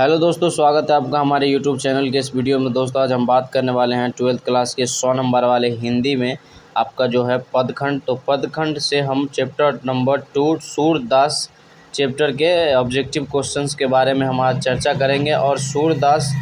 Hello दोस्तों, स्वागत है आपका हमारे यूट्यूब चैनल के इस वीडियो में। दोस्तों आज हम बात करने वाले हैं 12th क्लास के 100 नंबर वाले हिंदी में आपका जो है पदखंड। तो पदखंड से हम चैप्टर नंबर 2 सूरदास चैप्टर के ऑब्जेक्टिव क्वेश्चंस के बारे में हम आज चर्चा करेंगे। और सूरदास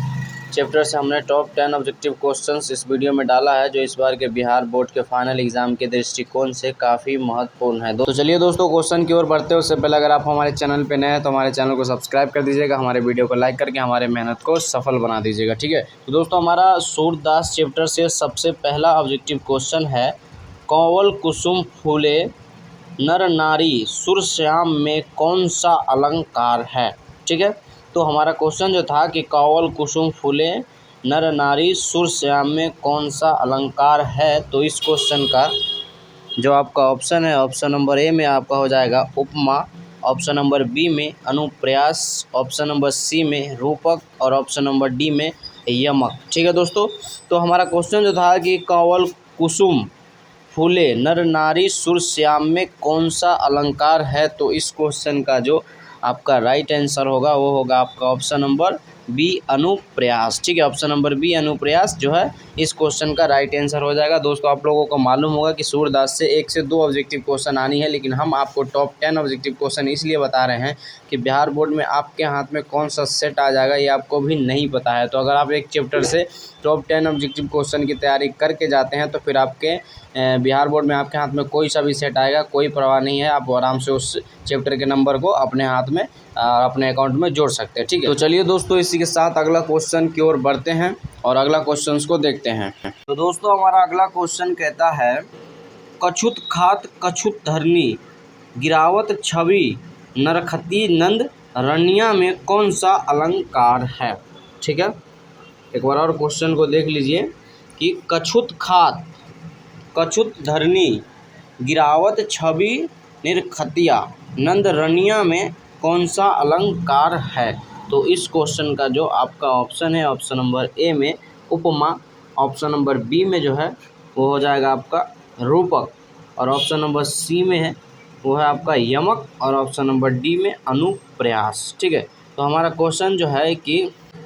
चैप्टर से हमने टॉप 10 ऑब्जेक्टिव क्वेश्चंस इस वीडियो में डाला है, जो इस बार के बिहार बोर्ड के फाइनल एग्जाम के दृष्टिकोण से काफ़ी महत्वपूर्ण है। तो चलिए दोस्तों, क्वेश्चन की ओर बढ़ते हैं उससे पहले अगर आप हमारे चैनल पे नए हैं तो हमारे चैनल को सब्सक्राइब कर दीजिएगा, हमारे वीडियो को लाइक करके हमारे मेहनत को सफल बना दीजिएगा, ठीक है। तो दोस्तों हमारा सूरदास चैप्टर से सबसे पहला ऑब्जेक्टिव क्वेश्चन है, कंवल कुसुम फूले नर नारी सुरश्याम में कौन सा अलंकार है, ठीक है। तो हमारा क्वेश्चन जो था कि कंवल कुसुम फूले नर नारी सुरश्याम में कौन सा अलंकार है, तो इस क्वेश्चन का जो आपका ऑप्शन है, ऑप्शन नंबर ए में आपका हो जाएगा उपमा, ऑप्शन नंबर बी में अनुप्रास, ऑप्शन नंबर सी में रूपक और ऑप्शन नंबर डी में यमक, ठीक है दोस्तों। तो हमारा क्वेश्चन जो था कि कंवल कुसुम फूले नर नारी सुरश्याम में कौन सा अलंकार है, तो इस क्वेश्चन का जो आपका राइट आंसर होगा वो होगा आपका ऑप्शन नंबर बी अनुप्रयास, ठीक है। ऑप्शन नंबर बी अनुप्रयास जो है इस क्वेश्चन का राइट आंसर हो जाएगा। दोस्तों आप लोगों को मालूम होगा कि सूरदास से 1 से 2 ऑब्जेक्टिव क्वेश्चन आनी है, लेकिन हम आपको टॉप 10 ऑब्जेक्टिव क्वेश्चन इसलिए बता रहे हैं कि बिहार बोर्ड में आपके हाथ में कौन सा सेट आ जाएगा ये आपको भी नहीं पता है। तो अगर आप एक चैप्टर से टॉप 10 ऑब्जेक्टिव क्वेश्चन की तैयारी करके जाते हैं तो फिर आपके बिहार बोर्ड में आपके हाथ में कोई सा भी सेट आएगा, कोई परवाह नहीं है, आप आराम से उस चैप्टर के नंबर को अपने हाथ में अपने अकाउंट में जोड़ सकते हैं, ठीक है। तो चलिए दोस्तों, इसी के साथ अगला क्वेश्चन की ओर बढ़ते हैं और अगला क्वेश्चन को देखते हैं। तो दोस्तों हमारा अगला क्वेश्चन कहता है, कछुत खात कछुत धरनी गिरावत छवि नरखती नंद रनिया में कौन सा अलंकार है, ठीक है। एक बार और क्वेश्चन को देख लीजिए कि कछुत खात कछुत धरनी गिरावत छवि निरखतिया नंद रनिया में कौन सा अलंकार है, तो इस क्वेश्चन का जो आपका ऑप्शन है, ऑप्शन नंबर ए में उपमा, ऑप्शन नंबर बी में जो है वो हो जाएगा आपका रूपक और ऑप्शन नंबर सी में है वो है आपका यमक और ऑप्शन नंबर डी में अनुप्रयास, ठीक है। तो हमारा क्वेश्चन जो है कि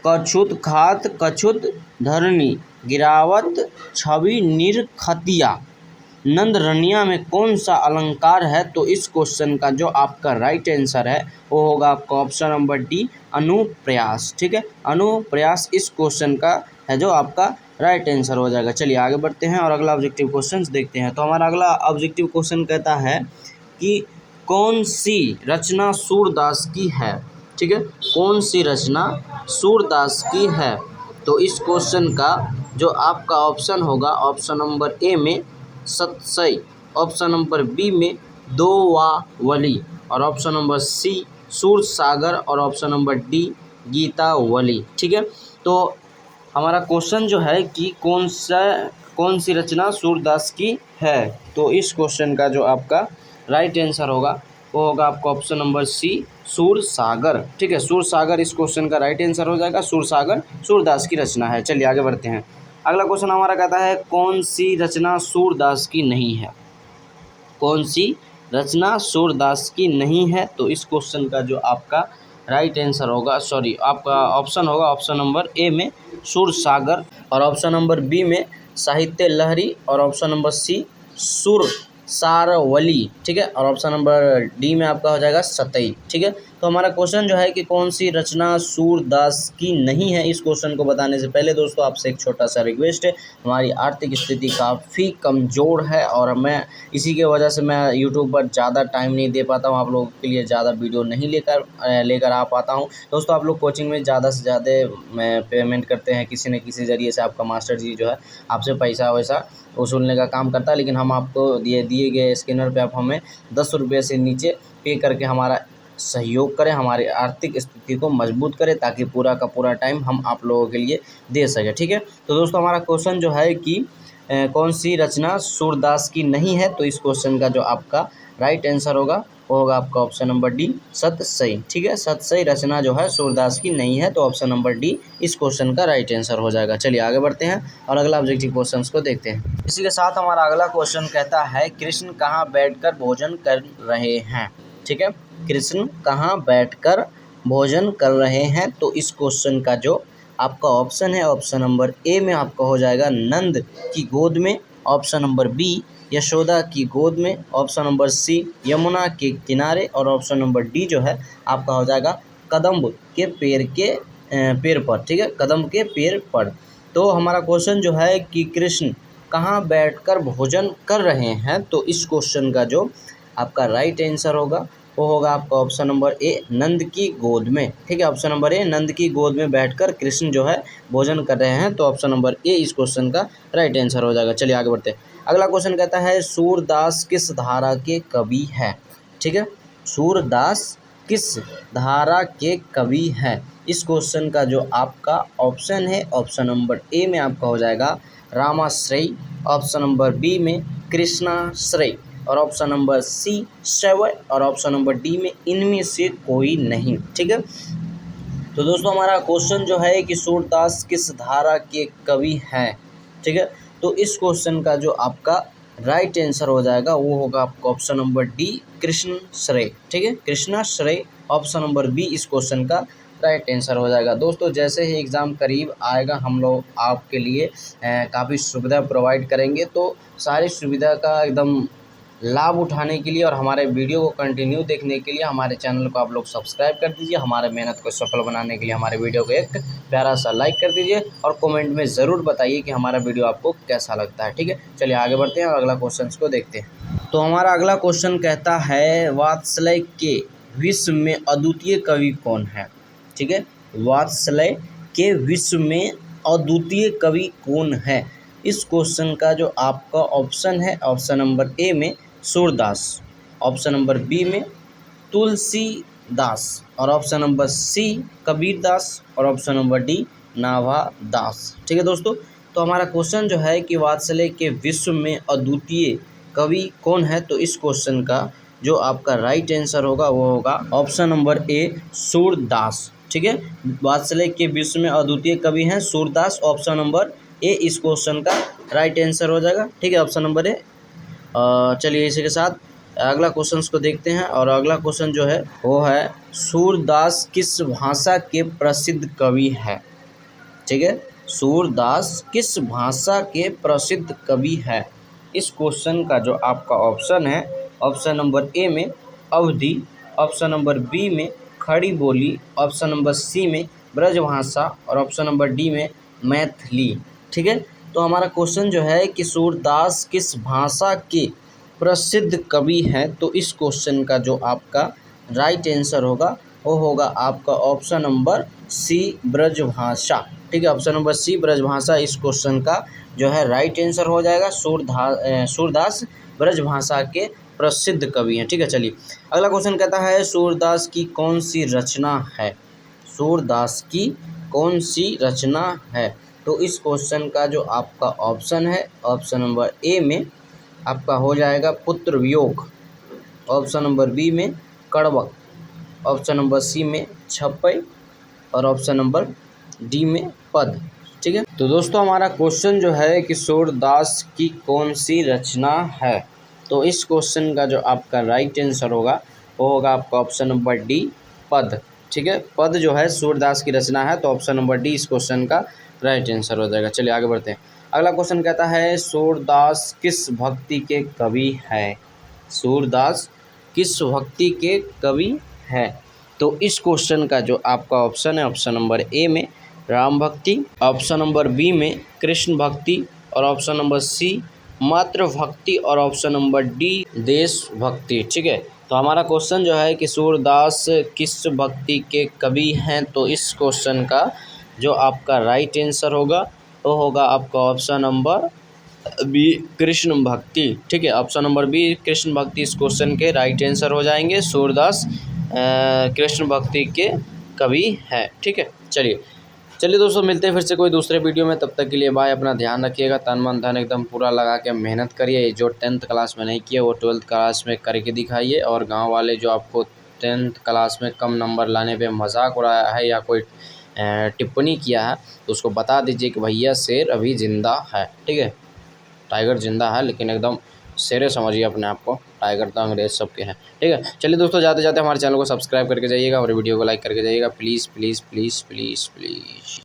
कछुत खात कछुत धरनी गिरावत छवि निरखतिया नंद रनिया में कौन सा अलंकार है, तो इस क्वेश्चन का जो आपका राइट आंसर है वो होगा आपका ऑप्शन नंबर डी अनुप्रयास, ठीक है। अनुप्रयास इस क्वेश्चन का है जो आपका राइट आंसर हो जाएगा। चलिए आगे बढ़ते हैं और अगला ऑब्जेक्टिव क्वेश्चन देखते हैं। तो हमारा अगला ऑब्जेक्टिव क्वेश्चन कहता है कि कौन सी रचना सूरदास की है, ठीक है। कौन सी रचना सूरदास की है, तो इस क्वेश्चन का जो आपका ऑप्शन होगा, ऑप्शन नंबर ए में सतसई, ऑप्शन नंबर बी में दोवावली और ऑप्शन नंबर सी सूरसागर और ऑप्शन नंबर डी गीतावली, ठीक है। तो हमारा क्वेश्चन जो है कि कौन सी रचना सूरदास की है, तो इस क्वेश्चन का जो आपका राइट आंसर होगा वो होगा आपका ऑप्शन नंबर सी सूरसागर, ठीक है। सूरसागर इस क्वेश्चन का राइट आंसर हो जाएगा। सूरसागर सूरदास की रचना है। चलिए आगे बढ़ते हैं। अगला क्वेश्चन हमारा कहता है, कौन सी रचना सूरदास की नहीं है, कौन सी रचना सूरदास की नहीं है, तो इस क्वेश्चन का जो आपका राइट आंसर होगा, आपका ऑप्शन होगा ऑप्शन नंबर ए में सूरसागर और ऑप्शन नंबर बी में साहित्य लहरी और ऑप्शन नंबर सी सूरसारवली, ठीक है। और ऑप्शन नंबर डी में आपका हो जाएगा सतई, ठीक है। तो हमारा क्वेश्चन जो है कि कौन सी रचना सूरदास की नहीं है, इस क्वेश्चन को बताने से पहले दोस्तों आपसे एक छोटा सा रिक्वेस्ट है। हमारी आर्थिक स्थिति काफ़ी कमज़ोर है और मैं इसी के वजह से मैं यूट्यूब पर ज़्यादा टाइम नहीं दे पाता हूँ, आप लोगों के लिए ज़्यादा वीडियो नहीं लेकर आ पाता हूँ। दोस्तों आप लोग कोचिंग में ज़्यादा से ज़्यादा पेमेंट करते हैं, किसी न किसी ज़रिए से आपका मास्टर जी जो है आपसे पैसा वैसा वसूलने का काम करता है, लेकिन हम आपको दिए गए स्कैनर पे आप हमें 10 रुपये से नीचे पे करके हमारा सहयोग करें, हमारी आर्थिक स्थिति को मजबूत करें, ताकि पूरा का पूरा टाइम हम आप लोगों के लिए दे सकें, ठीक है। तो दोस्तों हमारा क्वेश्चन जो है कि कौन सी रचना सूरदास की नहीं है, तो इस क्वेश्चन का जो आपका राइट आंसर होगा वो होगा आपका ऑप्शन नंबर डी सतसई, ठीक है। सतसई रचना जो है सूरदास की नहीं है, तो ऑप्शन नंबर डी इस क्वेश्चन का राइट आंसर हो जाएगा। चलिए आगे बढ़ते हैं और अगला ऑब्जेक्टिव क्वेश्चन को देखते हैं। इसी के साथ हमारा अगला क्वेश्चन कहता है, कृष्ण कहाँ बैठकर भोजन कर रहे हैं, ठीक है। कृष्ण कहाँ बैठकर भोजन कर रहे हैं। तो इस क्वेश्चन का जो आपका ऑप्शन है, ऑप्शन नंबर ए में आपका हो जाएगा नंद की गोद में, ऑप्शन नंबर बी यशोदा की गोद में, ऑप्शन नंबर सी यमुना के किनारे, और ऑप्शन नंबर डी जो है आपका हो जाएगा कदम्ब के पेड़ पर। ठीक है, कदम्ब के पेड़ पर। तो हमारा क्वेश्चन जो है कि कृष्ण कहाँ बैठकर भोजन कर रहे हैं। तो इस क्वेश्चन का जो आपका राइट आंसर होगा वो होगा आपका ऑप्शन नंबर ए नंद की गोद में। ठीक है, ऑप्शन नंबर ए नंद की गोद में बैठकर कृष्ण जो है भोजन कर रहे हैं। तो ऑप्शन नंबर ए इस क्वेश्चन का राइट आंसर हो जाएगा। चलिए आगे बढ़ते हैं। अगला क्वेश्चन कहता है सूरदास किस धारा के कवि है। ठीक है, सूरदास किस धारा के कवि है। इस क्वेश्चन का जो आपका ऑप्शन है, ऑप्शन नंबर ए में आपका हो जाएगा रामाश्रय, ऑप्शन नंबर बी में कृष्णाश्रय, और ऑप्शन नंबर सी शैवय, और ऑप्शन नंबर डी में इनमें से कोई नहीं। ठीक है, तो दोस्तों हमारा क्वेश्चन जो है कि सूरदास किस धारा के कवि हैं। ठीक है, तो इस क्वेश्चन का जो आपका राइट आंसर हो जाएगा वो होगा आपका ऑप्शन नंबर डी कृष्णाश्रय। ठीक है, कृष्णाश्रय ऑप्शन नंबर बी इस क्वेश्चन का राइट आंसर हो जाएगा। दोस्तों जैसे ही एग्ज़ाम करीब आएगा हम लोग आपके लिए काफ़ी सुविधा प्रोवाइड करेंगे। तो सारी सुविधा का एकदम लाभ उठाने के लिए और हमारे वीडियो को कंटिन्यू देखने के लिए हमारे चैनल को आप लोग सब्सक्राइब कर दीजिए। हमारे मेहनत को सफल बनाने के लिए हमारे वीडियो को एक प्यारा सा लाइक कर दीजिए और कमेंट में ज़रूर बताइए कि हमारा वीडियो आपको कैसा लगता है। ठीक है, चलिए आगे बढ़ते हैं और अगला क्वेश्चन को देखते हैं। तो हमारा अगला क्वेश्चन कहता है वात्सल्य के विश्व में अद्वितीय कवि कौन है। ठीक है, वात्सल्य के विश्व में अद्वितीय कवि कौन है। इस क्वेश्चन का जो आपका ऑप्शन है, ऑप्शन नंबर ए में सूरदास, ऑप्शन नंबर बी में तुलसीदास, और ऑप्शन नंबर सी कबीरदास, और ऑप्शन नंबर डी नाभादास। ठीक है दोस्तों, तो हमारा क्वेश्चन जो है कि वात्सल्य के विश्व में अद्वितीय कवि कौन है। तो इस क्वेश्चन का जो आपका राइट आंसर होगा वो होगा ऑप्शन नंबर ए सूरदास। ठीक है, वात्सल्य के विश्व में अद्वितीय कवि हैं सूरदास, ऑप्शन नंबर ए इस क्वेश्चन का राइट आंसर हो जाएगा। ठीक है, ऑप्शन नंबर ए। चलिए इसी के साथ अगला क्वेश्चन को देखते हैं और अगला क्वेश्चन जो है वो है सूरदास किस भाषा के प्रसिद्ध कवि है। ठीक है, सूरदास किस भाषा के प्रसिद्ध कवि है। इस क्वेश्चन का जो आपका ऑप्शन है, ऑप्शन नंबर ए में अवधी, ऑप्शन नंबर बी में खड़ी बोली, ऑप्शन नंबर सी में ब्रजभाषा, और ऑप्शन नंबर डी में मैथिली। ठीक है, तो हमारा क्वेश्चन जो है कि सूरदास किस भाषा के प्रसिद्ध कवि हैं। तो इस क्वेश्चन का जो आपका राइट आंसर होगा वो होगा आपका ऑप्शन नंबर सी ब्रजभाषा। ठीक है, ऑप्शन नंबर सी ब्रजभाषा इस क्वेश्चन का जो है राइट आंसर हो जाएगा। सूरदास ब्रजभाषा के प्रसिद्ध कवि हैं। ठीक है, चलिए अगला क्वेश्चन कहता है सूरदास की कौन सी रचना है। सूरदास की कौन सी रचना है। तो इस क्वेश्चन का जो आपका ऑप्शन है, ऑप्शन नंबर ए में आपका हो जाएगा पुत्र वियोग, ऑप्शन नंबर बी में कड़वक, ऑप्शन नंबर सी में छपई, और ऑप्शन नंबर डी में पद। ठीक है, तो दोस्तों हमारा क्वेश्चन जो है कि सूरदास की कौन सी रचना है। तो इस क्वेश्चन का जो आपका राइट आंसर होगा वो होगा आपका ऑप्शन नंबर डी पद। ठीक है, पद जो है सूरदास की रचना है। तो ऑप्शन नंबर डी इस क्वेश्चन का राइट आंसर हो जाएगा। चलिए आगे बढ़ते हैं। अगला क्वेश्चन कहता है सूरदास किस भक्ति के कवि है। सूरदास किस भक्ति के कवि है। तो इस क्वेश्चन का जो आपका ऑप्शन है, ऑप्शन नंबर ए में राम भक्ति, ऑप्शन नंबर बी में कृष्ण भक्ति, और ऑप्शन नंबर सी मातृ भक्ति, और ऑप्शन नंबर डी देश भक्ति। ठीक है, तो हमारा क्वेश्चन जो है कि सूरदास किस भक्ति के कवि हैं। तो इस क्वेश्चन का जो आपका राइट आंसर होगा वो होगा आपका ऑप्शन नंबर बी कृष्ण भक्ति। ठीक है, ऑप्शन नंबर बी कृष्ण भक्ति इस क्वेश्चन के राइट आंसर हो जाएंगे। सूरदास कृष्ण भक्ति के कवि हैं। ठीक है, चलिए दोस्तों मिलते हैं फिर से कोई दूसरे वीडियो में। तब तक के लिए बाय, अपना ध्यान रखिएगा, तन मन धन एकदम पूरा लगा के मेहनत करिए। जो 10th क्लास में नहीं किए वो 12th क्लास में करके दिखाइए। और गांव वाले जो आपको 10th क्लास में कम नंबर लाने पे मजाक उड़ाया है या कोई टिप्पणी किया है तो उसको बता दीजिए कि भैया शेर अभी ज़िंदा है। ठीक है, टाइगर ज़िंदा है लेकिन एकदम शेरे समझिए अपने आप को, टाइगर तो अंग्रेज सबके हैं। ठीक है, चलिए दोस्तों, जाते जाते हमारे चैनल को सब्सक्राइब करके जाइएगा और वीडियो को लाइक करके जाइएगा, please please please please please.